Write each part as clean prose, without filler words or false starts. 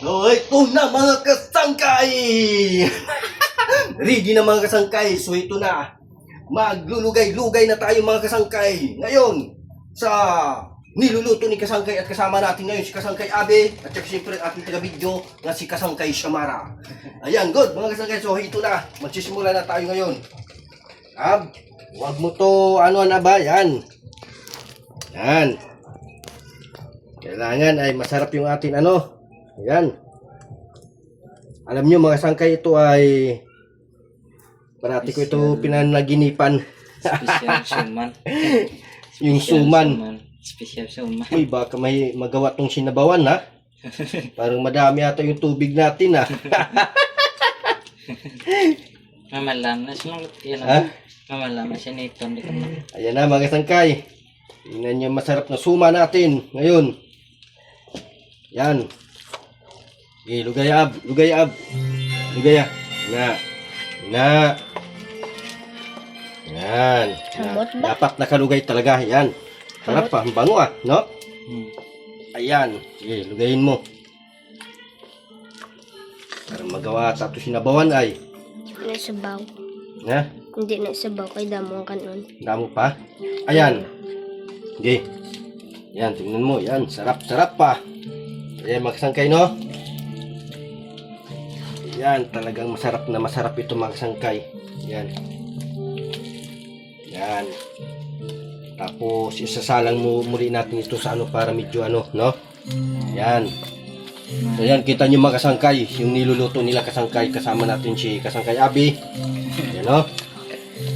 So, ito na mga kasangkay! Ready na mga kasangkay. So, ito na. Maglulugay-lugay na tayo mga kasangkay. Ngayon, sa niluluto ni Kasangkay at kasama natin ngayon si Kasangkay Abe at siyempre ating taga-video na si Kasangkay Siamara. Ayan, good mga kasangkay. So, ito na. Magsisimula na tayo ngayon. Huwag mo to, ano na ba? Yan. Yan. Kailangan ay masarap yung atin ano. Ayan. Alam nyo mga kasangkay, ito ay parati ko ito pinanaginipan. Special suman. Yung suman. Special suman. Uy, baka may magawa tong sinabawan ha. Parang madami ata yung tubig natin ha. Mamalam na siya. Ha? Mamalam na siya nito. Ayan na mga kasangkay. Tingnan nyo masarap na suma natin ngayon. Yan. Okay, lugay-ab. Lugay-ab. Lugay-ab. Na. Yan. Samot ba? Dapat nakalugay talaga. Yan. Sarap pa. Ang bango no? Ayan. Sige, lugayin mo. Para magawa sa ito sinabawan ay. Nasabaw. Ha? Hindi nasabaw kay damo ang kanon. Damo pa. Ayan. Okay. Yan, tingnan mo. Yan, sarap-sarap pa. Ayan, makasangkay, no? Yan, talagang masarap na masarap ito makasangkay. Yan. Yan. Tapos, isasalang mo muli natin ito sa ano para medyo ano, no? Yan. So, yan, kita nyo mga kasangkay. Yung niluluto nila kasangkay. Kasama natin si Kasangkay Abi. Yan, no?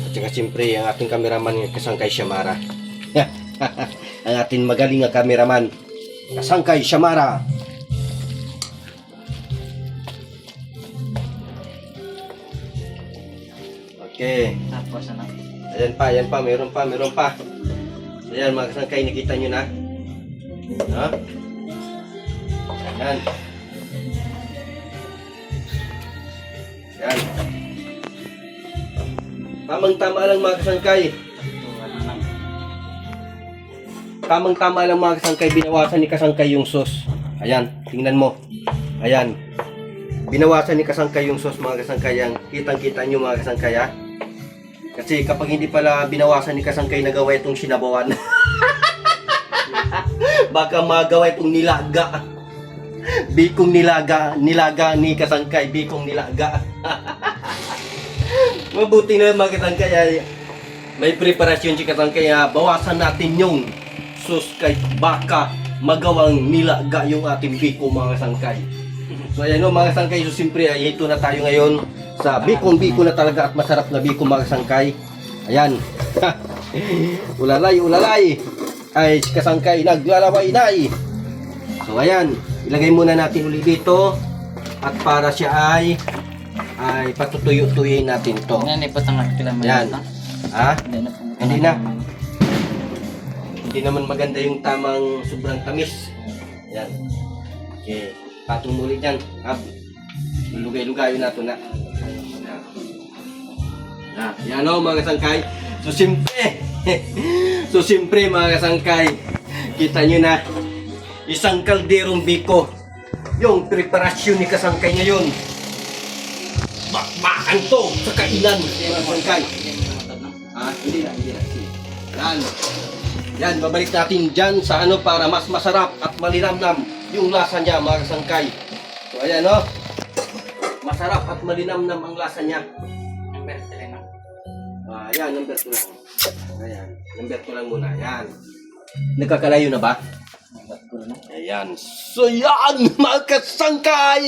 At saka siyempre, ang ating kameraman Kasangkay Siamara. Ang ating magaling na kameraman Kasangkay Siamara. Okay. Tapos ano? Ayan pa, meron pa. Ayan mga kasangkay, nakita nyo na. Ha? Ayan. Ayan. Tamang-tama lang mga kasangkay. Tamang-tama lang mga kasangkay, binawasan ni Kasangkay yung sauce. Ayan, tingnan mo. Ayan. Binawasan ni Kasangkay yung sauce mga kasangkay. Yan. Kitang-kita nyo mga kasangkay ha. Kasi kapag hindi pala binawasan ni Kasangkay, nagawa itong sinabawan. Baka magawa itong nilaga. Bikong nilaga ni Kasangkay, bikong nilaga. Mabuti na mga kasangkay, may preparasyon si Kasangkay, bawasan natin yung sus kay baka magawang nilaga yung ating biko mga kasangkay. So ayan o mga kasangkay, so siyempre ito na tayo ngayon sa bikong-biko na talaga at masarap na biko mga kasangkay. Ayan. Ulalay. Ay si Kasangkay naglalaway na eh. So ayan, ilagay muna natin ulit dito at para siya ay patutuyo-tuyoy natin to. Yan, ipatang kilaman. Yan. Ha? Hindi na. na. Hindi naman maganda yung tamang sobrang tamis. Yan. Okay. Patong muli dyan. Lugay-lugayo na ito na. Yan o mga kasangkay. So siyempre mga kasangkay, kita nyo na isang kalderong biko yung preparasyon ni Kasangkay ngayon. Bakbakan to sa kainan mga kasangkay. Hindi na. Yan, babalik natin dyan sa ano para mas masarap at malinamnam yung lasa niya mga kasangkay. So ayan o, masarap at malinamnam ang lasa niya. Ayan, number 2 lang. Ayan, number 2 lang muna. Ayan. Nagkakalayo na ba? Ayan. So yan, mga kasangkay!